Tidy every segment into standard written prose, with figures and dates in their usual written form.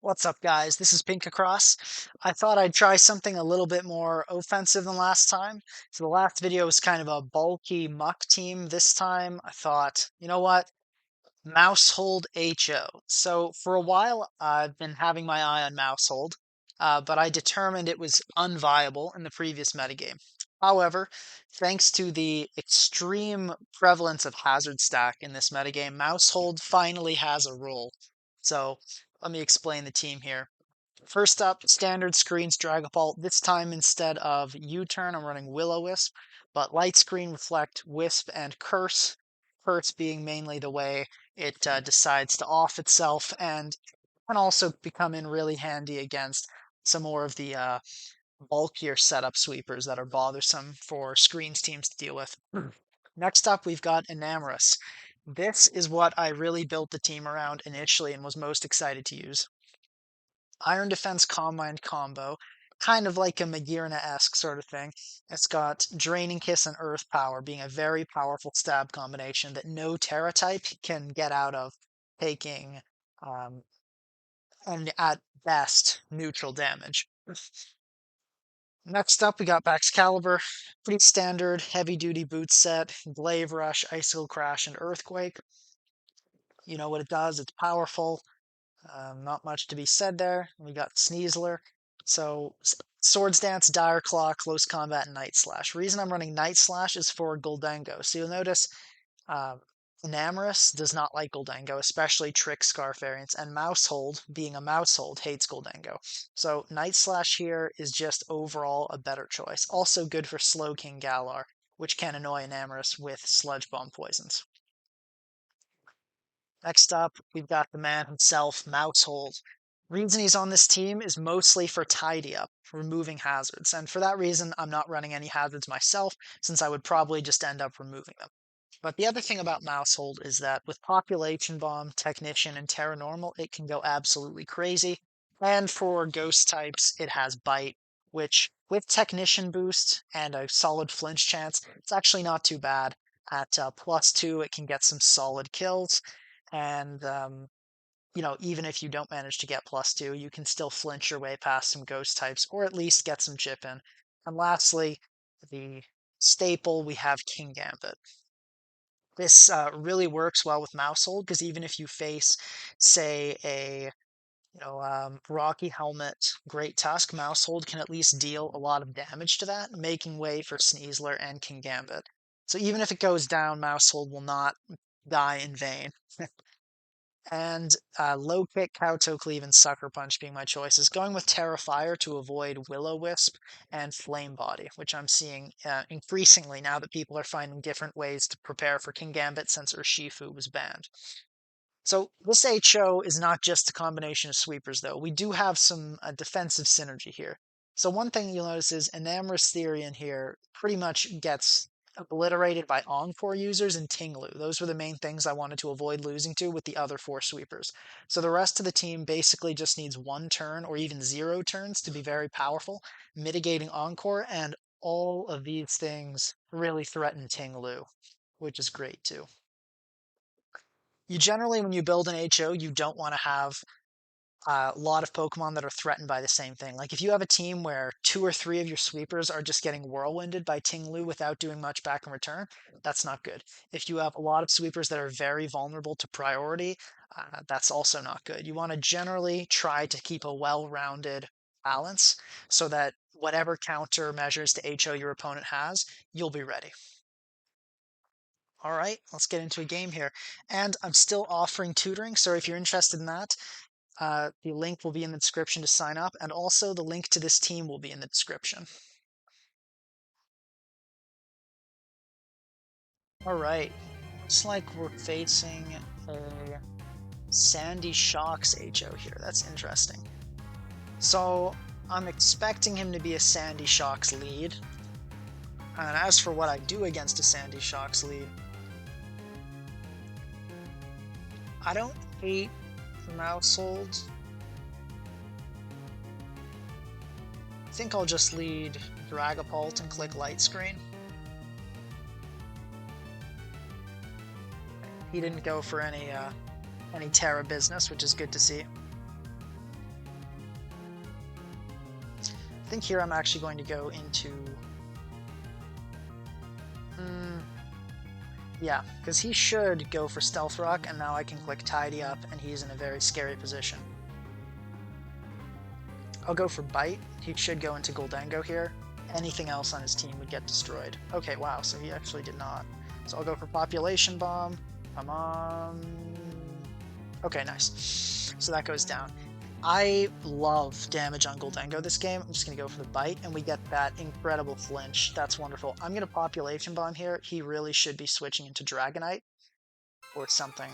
What's up, guys? This is Pink Across. I thought I'd try something a little bit more offensive than last time. So the last video was kind of a bulky muck team. This time I thought, you know what? Maushold HO. So for a while I've been having my eye on Maushold, but I determined it was unviable in the previous metagame. However, thanks to the extreme prevalence of Hazard Stack in this metagame, Maushold finally has a role. So let me explain the team here. First up, standard screens Dragapult. This time instead of U-turn, I'm running Will-O-Wisp, but light screen, reflect, Wisp, and Curse. Curse being mainly the way it decides to off itself and can also become in really handy against some more of the bulkier setup sweepers that are bothersome for screens teams to deal with. Next up, we've got Enamorus. This is what I really built the team around initially and was most excited to use. Iron Defense Calm Mind combo, kind of like a Magearna-esque sort of thing. It's got Draining Kiss and Earth Power being a very powerful stab combination that no Terra type can get out of, taking, and at best, neutral damage. Next up, we got Baxcalibur. Pretty standard, heavy-duty boot set, Glaive Rush, Icicle Crash, and Earthquake. You know what it does, it's powerful. Not much to be said there. We got Sneasler. So Swords Dance, Dire Claw, Close Combat, and Night Slash. Reason I'm running Night Slash is for Gholdengo. So you'll notice Enamorus does not like Gholdengo, especially Trick Scarf variants, and Maushold, being a Maushold, hates Gholdengo. So Night Slash here is just overall a better choice. Also good for Slowking Galar, which can annoy Enamorus with Sludge Bomb poisons. Next up, we've got the man himself, Maushold. Reason he's on this team is mostly for tidy up, removing hazards, and for that reason, I'm not running any hazards myself, since I would probably just end up removing them. But the other thing about Maushold is that with Population Bomb, Technician, and Terra Normal, it can go absolutely crazy. And for Ghost types, it has Bite, which with Technician boost and a solid flinch chance, it's actually not too bad. At +2, it can get some solid kills, and even if you don't manage to get +2, you can still flinch your way past some ghost types, or at least get some chip in. And lastly, the staple, we have King Gambit. This really works well with Maushold, because even if you face, say, a Rocky Helmet, Great Tusk, Maushold can at least deal a lot of damage to that, making way for Sneasler and King Gambit. So even if it goes down, Maushold will not die in vain. And Low Kick, Kowtow Cleave, and Sucker Punch being my choices. Going with Terra Fire to avoid Will-O-Wisp and Flame Body, which I'm seeing increasingly now that people are finding different ways to prepare for King Gambit since Urshifu was banned. So this HO is not just a combination of sweepers, though. We do have some defensive synergy here. So one thing you'll notice is Enamorus Therian here pretty much gets obliterated by Encore users and Tinglu. Those were the main things I wanted to avoid losing to with the other 4 sweepers. So the rest of the team basically just needs 1 turn or even 0 turns to be very powerful, mitigating Encore, and all of these things really threaten Tinglu, which is great too. You generally, when you build an HO, you don't want to have a lot of Pokemon that are threatened by the same thing. Like if you have a team where 2 or 3 of your sweepers are just getting whirlwinded by Tinglu without doing much back in return, that's not good. If you have a lot of sweepers that are very vulnerable to priority, that's also not good. You want to generally try to keep a well-rounded balance so that whatever countermeasures to HO your opponent has, you'll be ready. All right, let's get into a game here. And I'm still offering tutoring, so if you're interested in that, the link will be in the description to sign up, and also the link to this team will be in the description. All right, looks like we're facing a Sandy Shocks HO here. That's interesting. So I'm expecting him to be a Sandy Shocks lead. And as for what I do against a Sandy Shocks lead, I don't hate Maushold. I think I'll just lead Dragapult and click Light Screen. He didn't go for any Terra business, which is good to see. I think here I'm actually going to go into... yeah, because he should go for Stealth Rock, and now I can click Tidy Up, and he's in a very scary position. I'll go for Bite. He should go into Goldango here. Anything else on his team would get destroyed. Okay, wow, so he actually did not. So I'll go for Population Bomb. Come on. Okay, nice. So that goes down. I love damage on Goldango this game. I'm just going to go for the Bite, and we get that incredible flinch. That's wonderful. I'm going to Population Bomb here. He really should be switching into Dragonite or something.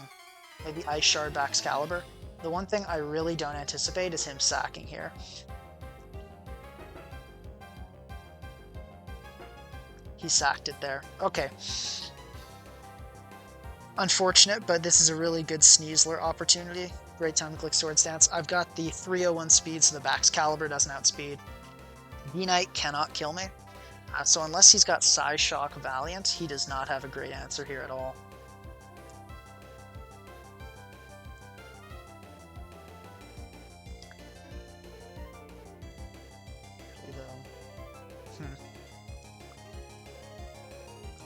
Maybe Ice Shard Baxcalibur. The one thing I really don't anticipate is him sacking here. He sacked it there. Okay. Unfortunate, but this is a really good Sneasler opportunity. Great time to click Swords Dance. I've got the 301 speed, so the Baxcalibur doesn't outspeed. V-Knight cannot kill me. So unless he's got Psyshock Valiant, he does not have a great answer here at all.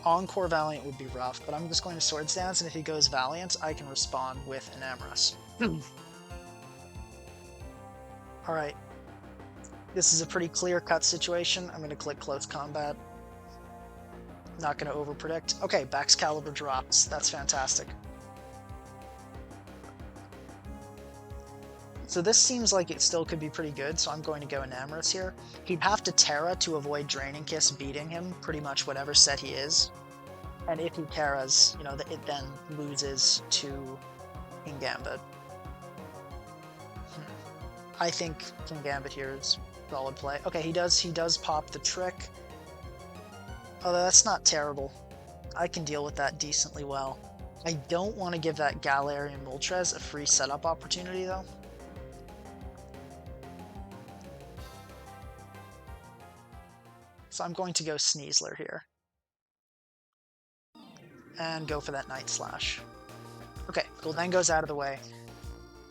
Encore Valiant would be rough, but I'm just going to Swords Dance, and if he goes Valiant, I can respond with an Amorous. Alright. This is a pretty clear-cut situation. I'm going to click Close Combat. Not going to overpredict. Okay, Baxcalibur drops. That's fantastic. So this seems like it still could be pretty good, so I'm going to go Enamorous here. He'd have to Terra to avoid Draining Kiss beating him, pretty much whatever set he is. And if he Terras, you know, it then loses to King Gambit. I think King Gambit here is solid play. Okay, he does pop the trick. Although that's not terrible. I can deal with that decently well. I don't want to give that Galarian Moltres a free setup opportunity, though. So I'm going to go Sneasler here. And go for that Night Slash. Okay, Goldango's out of the way.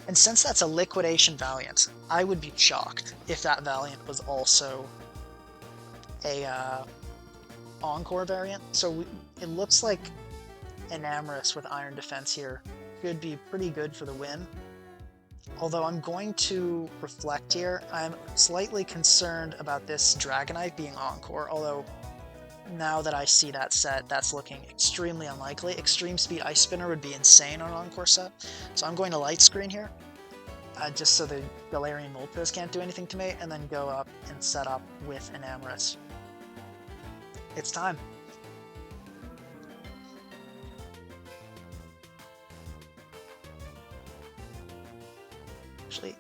And since that's a Liquidation Valiant, I would be shocked if that Valiant was also a Encore variant. So it looks like Enamorous with Iron Defense here could be pretty good for the win. Although I'm going to Reflect here. I'm slightly concerned about this Dragonite being Encore, although now that I see that set, that's looking extremely unlikely. Extreme Speed Ice Spinner would be insane on an Encore set. So I'm going to Light Screen here, just so the Galarian Moltres can't do anything to me, and then go up and set up with Enamorous. It's time. Actually,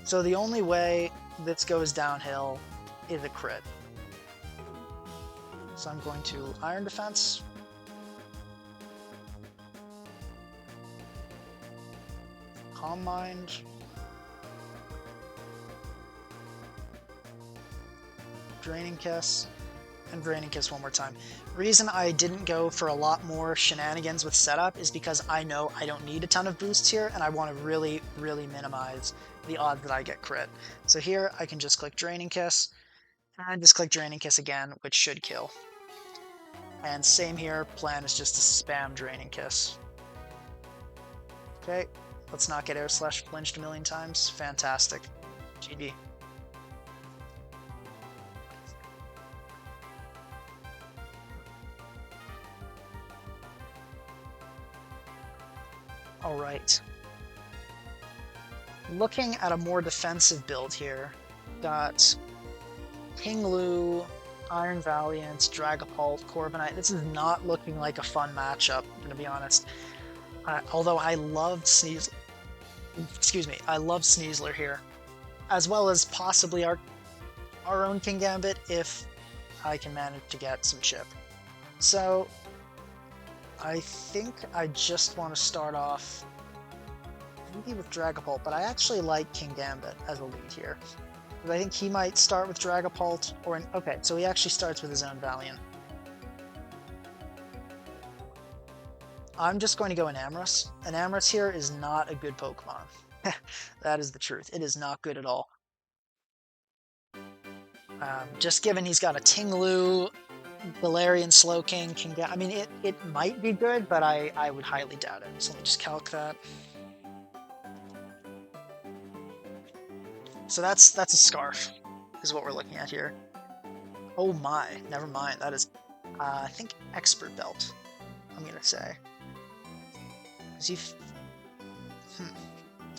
so the only way this goes downhill is a crit. So I'm going to Iron Defense. Calm Mind. Draining Kiss. And Draining Kiss one more time. Reason I didn't go for a lot more shenanigans with setup is because I know I don't need a ton of boosts here, and I want to really, really minimize the odds that I get crit. So here I can just click Draining Kiss, and just click Draining Kiss again, which should kill. And same here, plan is just to spam Draining Kiss. Okay, let's not get Air Slash flinched a million times. Fantastic. GG. Alright. Looking at a more defensive build here, got King Lu, Iron Valiant, Dragapult, Corviknight. This is not looking like a fun matchup, I'm gonna be honest. Although I love Sneasler. Excuse me, I love Sneasler here. As well as possibly our own King Gambit if I can manage to get some chip. So I think I just want to start off maybe with Dragapult, but I actually like King Gambit as a lead here. But I think he might start with Dragapult, or okay, so he actually starts with his own Valiant. I'm just going to go Enamorous. Enamorous here is not a good Pokemon. That is the truth. It is not good at all. Just given he's got a Ting-Lu, Galarian Slowking, I mean, it might be good, but I would highly doubt it. So let me just calc that. So that's a Scarf, is what we're looking at here. Oh my, never mind. That is, I think Expert Belt, I'm gonna say. Is he...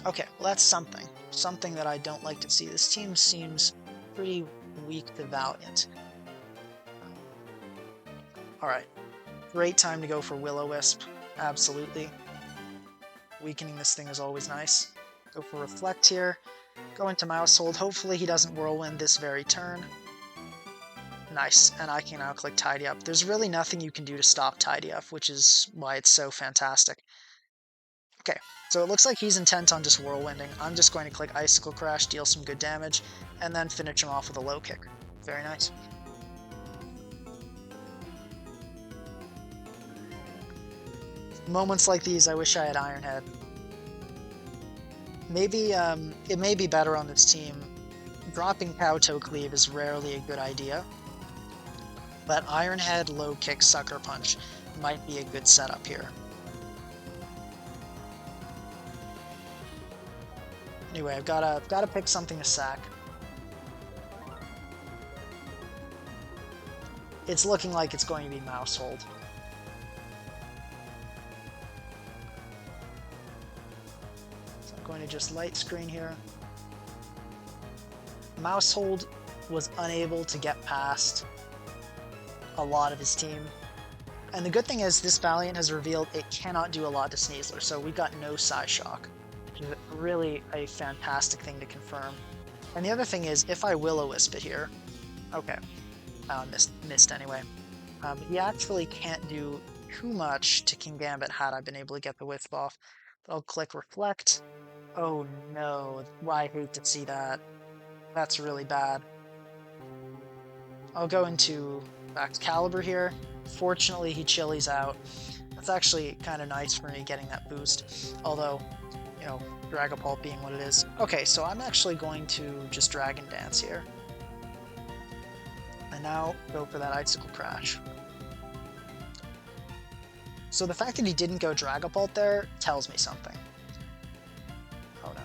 Okay, well that's something. Something that I don't like to see. This team seems pretty weak to Valiant. Alright, great time to go for Will-O-Wisp. Absolutely. Weakening this thing is always nice. Go for Reflect here. Go into Maushold. Hopefully he doesn't Whirlwind this very turn. Nice, and I can now click Tidy Up. There's really nothing you can do to stop Tidy Up, which is why it's so fantastic. Okay, so it looks like he's intent on just Whirlwinding. I'm just going to click Icicle Crash, deal some good damage, and then finish him off with a low kick. Very nice. Moments like these, I wish I had Iron Head. Maybe, it may be better on this team. Dropping Kowtow Cleave is rarely a good idea, but Iron Head, Low Kick, Sucker Punch might be a good setup here. Anyway, I've gotta pick something to sack. It's looking like it's going to be Maushold. So I'm going to just light screen here. Maushold was unable to get past a lot of his team. And the good thing is this Valiant has revealed it cannot do a lot to Sneasler, so we got no Psyshock, which is really a fantastic thing to confirm. And the other thing is, if I Will-O-Wisp it here... Okay, missed anyway. He actually can't do too much to Kingambit had I been able to get the Wisp off. But I'll click Reflect. Oh no, I hate to see that. That's really bad. I'll go into back to Caliber here. Fortunately, he chillies out. That's actually kind of nice for me getting that boost. Although, you know, Dragapult being what it is. Okay, so I'm actually going to just Dragon Dance here. And now go for that Icicle Crash. So the fact that he didn't go Dragapult there tells me something. Oh no.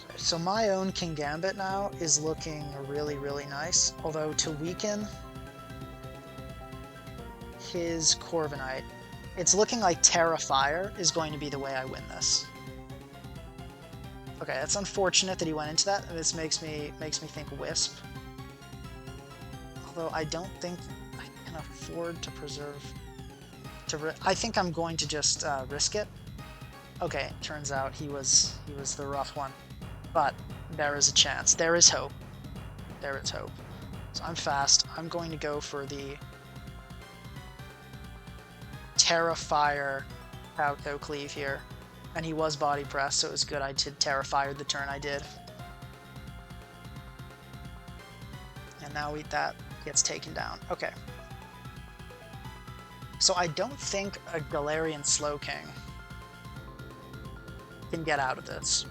Okay, so my own Kingambit now is looking really, really nice. Although to weaken his Corviknight, it's looking like Terra Fire is going to be the way I win this. Okay, that's unfortunate that he went into that, and this makes me think Wisp. Although I don't think I can afford to preserve... I think I'm going to just risk it. Okay, turns out he was the rough one. But there is a chance. There is hope. There is hope. So I'm fast. I'm going to go for the Terra Fire Kowtow Cleave here. And he was body pressed, so it was good I did Terra Fire the turn I did. And now that gets taken down. Okay. So I don't think a Galarian Slowking can get out of this.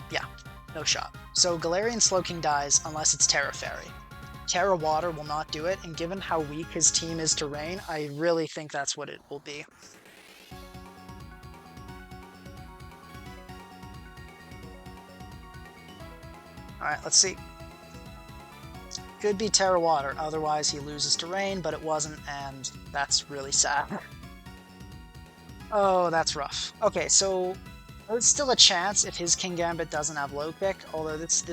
Yeah, no shot. So Galarian Slowking dies unless it's Terra Fairy. Terra Water will not do it, and given how weak his team is to Rain, I really think that's what it will be. Alright, let's see. Could be Terra Water, otherwise he loses to Rain, but it wasn't, and that's really sad. Oh, that's rough. Okay, so there's still a chance if his Kingambit doesn't have Low Kick, although this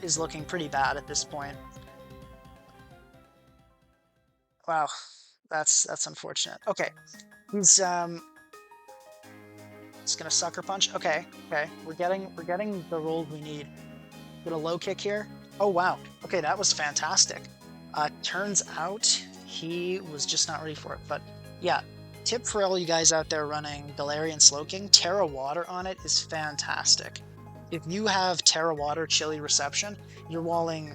is looking pretty bad at this point. Wow, that's unfortunate. Okay, he's just gonna Sucker Punch. Okay, we're getting the rolls we need. Get a Low Kick here. Oh wow. Okay, that was fantastic. Turns out he was just not ready for it. But yeah, tip for all you guys out there running Galarian Slowking, Terra Water on it is fantastic. If you have Terra Water Chilly Reception, you're walling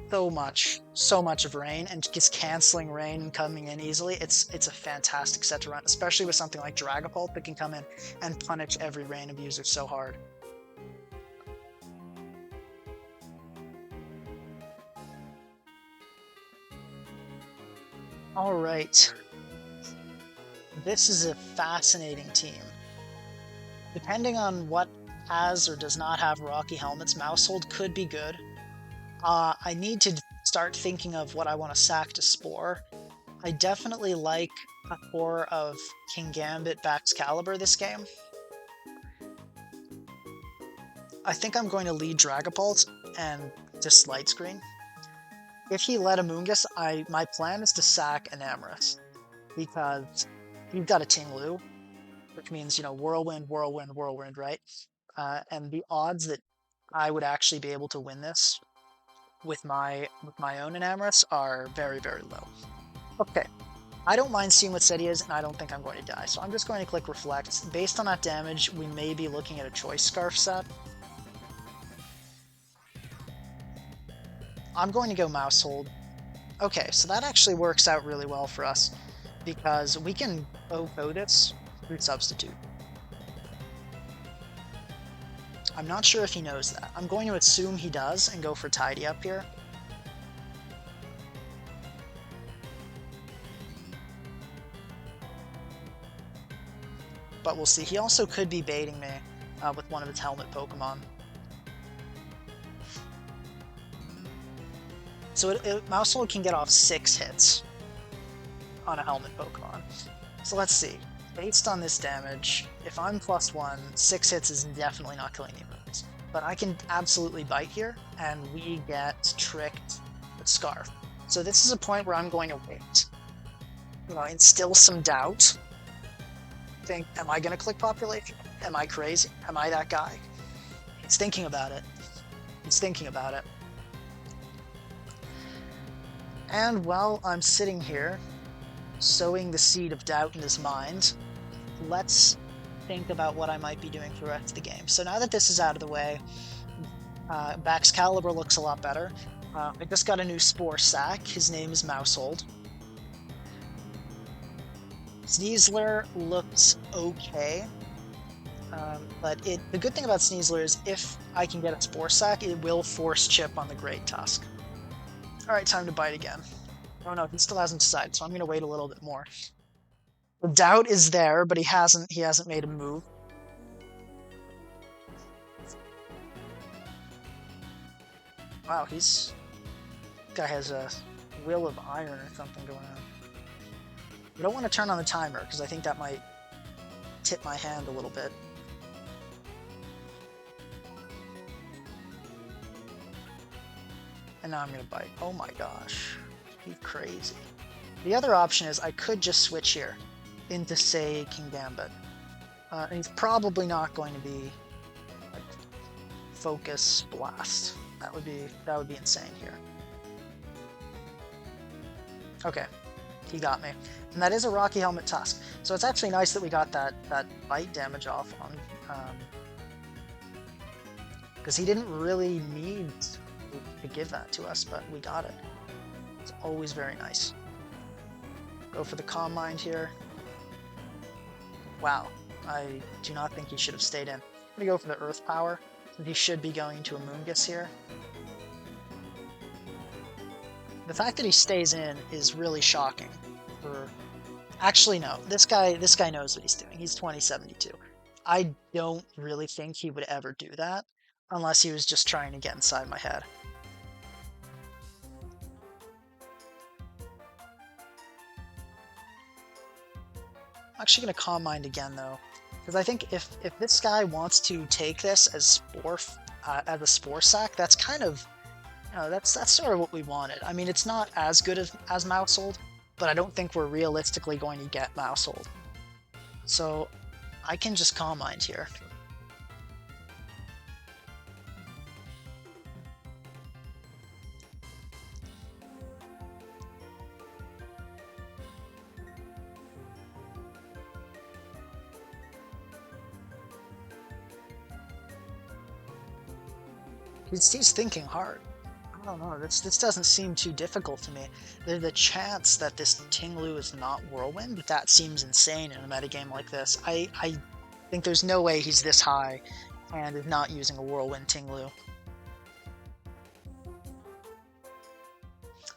so much of rain, and just canceling rain and coming in easily. It's a fantastic set to run, especially with something like Dragapult that can come in and punish every rain abuser so hard. All right, this is a fascinating team. Depending on what has or does not have Rocky helmets, Maushold could be good. I need to start thinking of what I want to sack to Spore. I definitely like a core of King Gambit Baxcalibur this game. I think I'm going to lead Dragapult and just Light Screen. If he led Amoonguss, my plan is to sack Enamorus, because you've got a Ting-Lu, which means, you know, Whirlwind, Whirlwind, Whirlwind, right? And the odds that I would actually be able to win this with my own Enamorus are very, very low. Okay, I don't mind seeing what Seti is, and I don't think I'm going to die, so I'm just going to click Reflect. Based on that damage, we may be looking at a Choice Scarf set. I'm going to go Maushold. Okay, so that actually works out really well for us, because we can OHKO this through Substitute. I'm not sure if he knows that. I'm going to assume he does and go for Tidy Up here. But we'll see. He also could be baiting me with one of his helmet Pokemon. So Maushold can get off 6 hits on a helmet Pokemon. So let's see. Based on this damage, if I'm +1, 6 hits is definitely not killing the Amoonguss. But I can absolutely bite here, and we get tricked with Scarf. So this is a point where I'm going to wait. You know, instill some doubt. Think, am I going to click Population? Am I crazy? Am I that guy? He's thinking about it. He's thinking about it. And while I'm sitting here, sowing the seed of doubt in his mind, let's think about what I might be doing for the rest of the game. So now that this is out of the way, Baxcalibur looks a lot better. I just got a new Spore sack. His name is Maushold. Sneasler looks okay, but the good thing about Sneasler is if I can get a Spore sack, it will force Chip on the Great Tusk. Alright, time to bite again. Oh no, he still hasn't decided, so I'm going to wait a little bit more. The doubt is there, but he hasn't made a move. Wow, this guy has a Will of Iron or something going on. I don't want to turn on the timer, because I think that might tip my hand a little bit. And now I'm going to bite. Oh my gosh. He's crazy. The other option is I could just switch here into, say, King Gambit. And he's probably not going to be like Focus Blast. That would be insane here. Okay, he got me. And that is a Rocky Helmet Tusk. So it's actually nice that we got that bite damage off on, because he didn't really need to give that to us, but we got it. It's always very nice. Go for the Calm Mind here. Wow, I do not think he should have stayed in. I'm gonna go for the Earth Power. He should be going to Amoonguss here. The fact that he stays in is really shocking. Actually, no. This guy knows what he's doing. He's 2072. I don't really think he would ever do that unless he was just trying to get inside my head. I'm actually going to Calm Mind again, though, because I think if this guy wants to take this as a Spore sack, that's kind of, you know, that's sort of what we wanted. I mean, it's not as good as Maushold, but I don't think we're realistically going to get Maushold. So I can just Calm Mind here. He's thinking hard. don't know, this doesn't seem too difficult to me. There's a chance that this Tinglu is not Whirlwind, but that seems insane in a metagame like this. I think there's no way he's this high and is not using a Whirlwind Tinglu.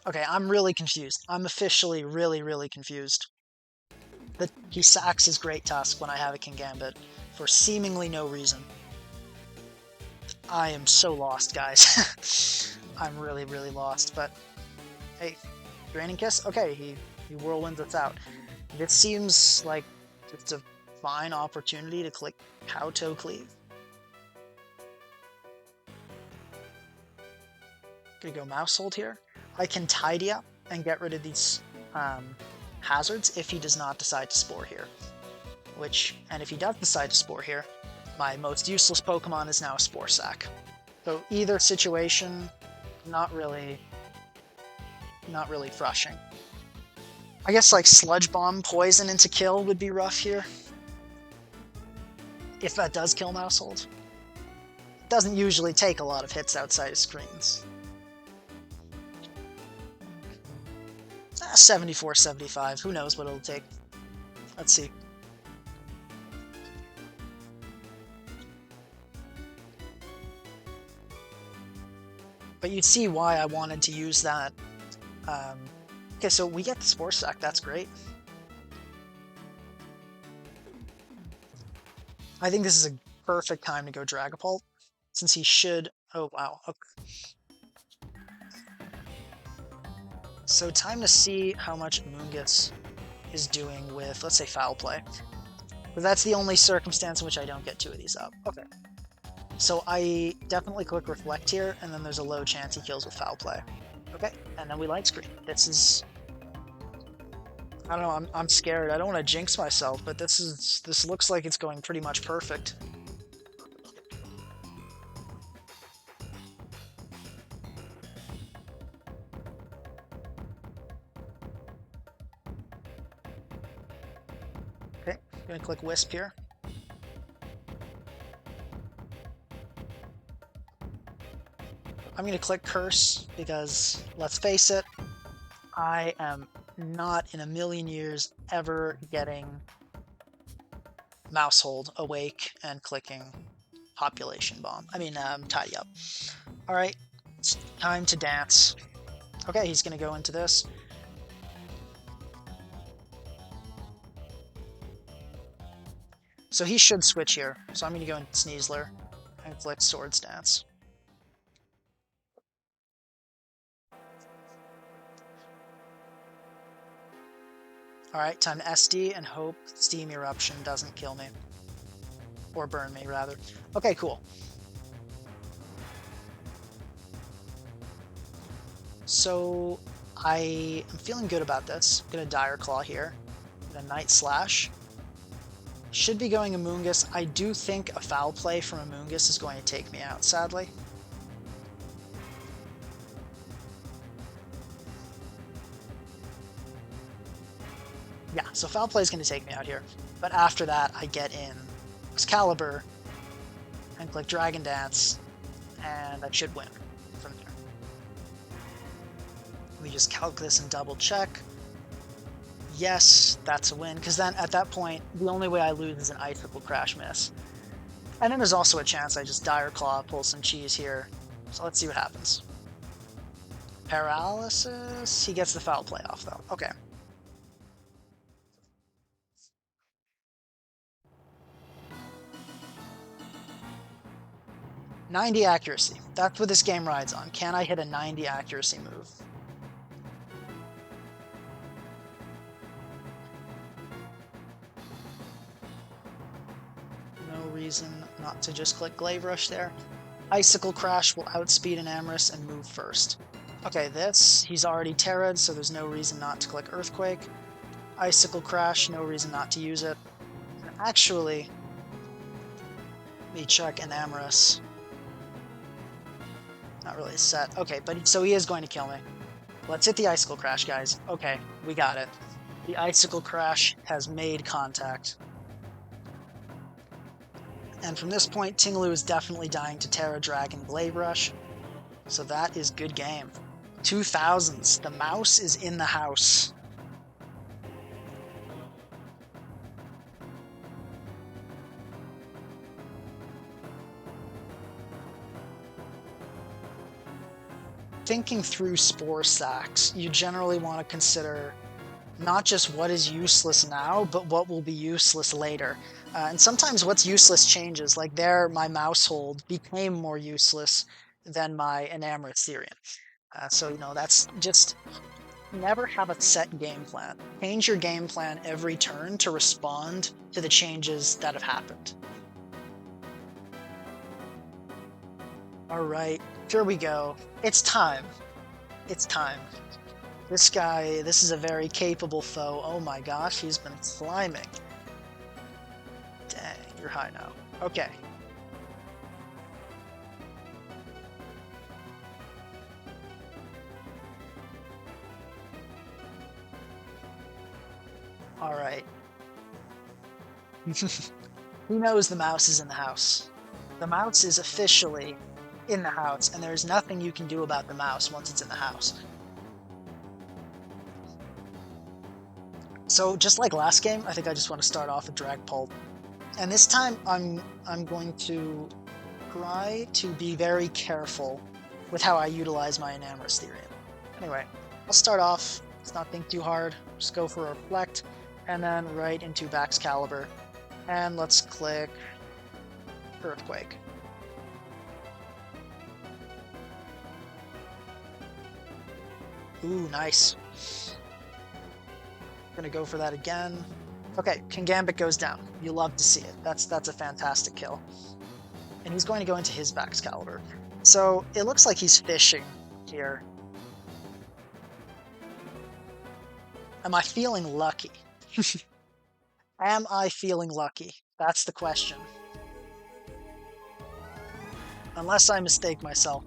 Okay, I'm really confused. I'm officially really confused. He sacks his Great Tusk when I have a King Gambit for seemingly no reason. I am so lost, guys. I'm really lost, but hey, Draining Kiss? Okay, he Whirlwinds us out. This seems like just a fine opportunity to click Kowtow Cleave. Gonna go Maushold here. I can Tidy Up and get rid of these hazards if he does not decide to Spore here. And if he does decide to Spore here, my most useless Pokemon is now a Spore Sack. So either situation, not really frushing. I guess like Sludge Bomb Poison into kill would be rough here. If that does kill Maushold. It doesn't usually take a lot of hits outside of screens. 74, 75. Who knows what it'll take. Let's see. But you'd see why I wanted to use that. Okay, so we get the Spore Sack. That's great. I think this is a perfect time to go Dragapult, since he should... Oh, wow. Okay. So time to see how much Moongus is doing with, let's say, Foul Play. But that's the only circumstance in which I don't get 2 of these up. Okay. So I definitely click Reflect here, and then there's a low chance he kills with Foul Play. Okay, and then we Light Screen. This is... I don't know, I'm scared. I don't want to jinx myself, but this looks like it's going pretty much perfect. Okay, I'm gonna click Wisp here. I'm gonna click Curse because, let's face it, I am not in a million years ever getting Maushold awake and clicking Population Bomb. Tidy Up. Alright, it's time to dance. Okay, he's gonna go into this. So he should switch here. So I'm gonna go into Sneasler and click Swords Dance. Alright, time to SD and hope Steam Eruption doesn't kill me. Or burn me, rather. Okay, cool. So I am feeling good about this. I'm gonna Dire Claw here. Gonna Night Slash. Should be going Amoonguss. I do think a Foul Play from Amoonguss is going to take me out, sadly. Yeah, so Foul Play is going to take me out here. But after that, I get in Excalibur and click Dragon Dance, and I should win from there. Let me just calc this and double check. Yes, that's a win, because then at that point, the only way I lose is an Icicle Crash miss. And then there's also a chance I just Dire Claw, pull some cheese here. So let's see what happens. Paralysis? He gets the Foul Play off, though. Okay. .90 accuracy. That's what this game rides on. Can I hit a 90 accuracy move? No reason not to just click Glaive Rush there. Icicle Crash will outspeed an Amorous and move first. Okay, he's already Terra'd, so there's no reason not to click Earthquake. Icicle Crash, no reason not to use it. Actually, let me check an Amorous. Not really set. Okay, but so he is going to kill me. Let's hit the Icicle Crash, guys. Okay, we got it. The Icicle Crash has made contact. And from this point, Tinglu is definitely dying to Terra Dragon Glaive Rush. So that is good game. 2000s. The mouse is in the house. Thinking through spore stacks, you generally want to consider not just what is useless now, but what will be useless later. And sometimes what's useless changes. Like there, my Maushold became more useless than my Enamorous Therian. So, that's just never have a set game plan. Change your game plan every turn to respond to the changes that have happened. All right, here we go. It's time. It's time. This guy, this is a very capable foe. Oh my gosh, he's been climbing. Dang, you're high now. Okay. All right. He knows the mouse is in the house. The mouse is officially in the house, and there's nothing you can do about the mouse once it's in the house. So just like last game, I think I just want to start off with Drag Pulp. And this time I'm going to try to be very careful with how I utilize my Enamorous Therian. Anyway, I'll start off, let's not think too hard, just go for a Reflect, and then right into Baxcalibur. And let's click Earthquake. Ooh, nice. Gonna go for that again. Okay, Kingambit goes down. You love to see it. That's a fantastic kill. And he's going to go into his Baxcalibur. So it looks like he's fishing here. Am I feeling lucky? Am I feeling lucky? That's the question. Unless I mistake myself.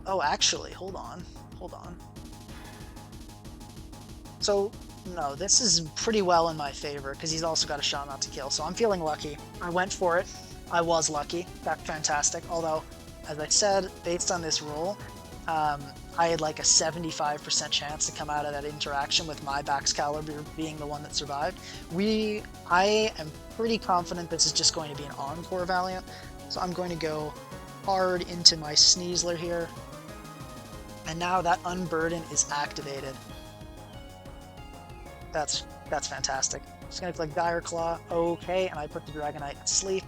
Oh, actually, hold on. Hold on. So, no, this is pretty well in my favor, because he's also got a shot not to kill, so I'm feeling lucky. I went for it. I was lucky. That's fantastic. Although, as I said, based on this roll, I had like a 75% chance to come out of that interaction with my Baxcalibur being the one that survived. I am pretty confident this is just going to be an Encore Valiant, so I'm going to go hard into my Sneasler here. And now that Unburden is activated. That's fantastic. Just gonna click Dire Claw, okay, and I put the Dragonite to sleep,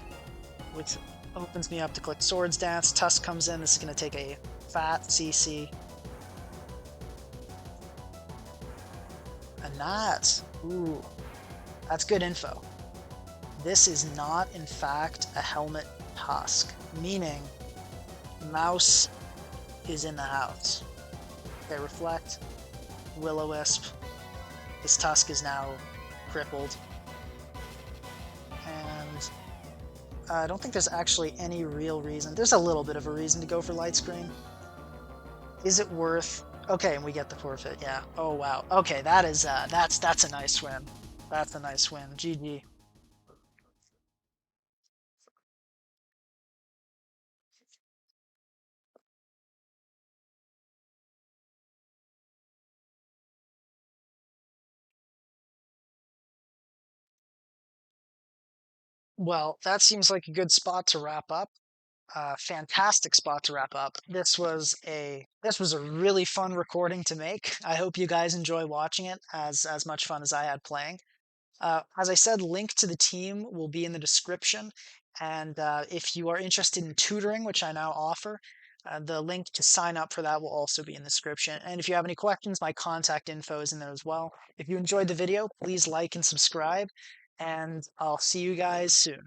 which opens me up to click Swords Dance. Tusk comes in, this is gonna take a fat CC. And that, ooh, that's good info. This is not, in fact, a Helmet Tusk, meaning Mouse is in the house. Okay, Reflect, Will-O-Wisp. His Tusk is now crippled. And I don't think there's actually any real reason. There's a little bit of a reason to go for Light Screen. Is it worth... Okay, and we get the forfeit, yeah. Oh, wow. Okay, that is, that's a nice win. That's a nice win. GG. Well, that seems like a good spot to wrap up. Fantastic spot to wrap up. This was a really fun recording to make. I hope you guys enjoy watching it as much fun as I had playing. As I said, link to the team will be in the description, and if you are interested in tutoring, which I now offer, the link to sign up for that will also be in the description. And if you have any questions, my contact info is in there as well. If you enjoyed the video, please like and subscribe, and I'll see you guys soon.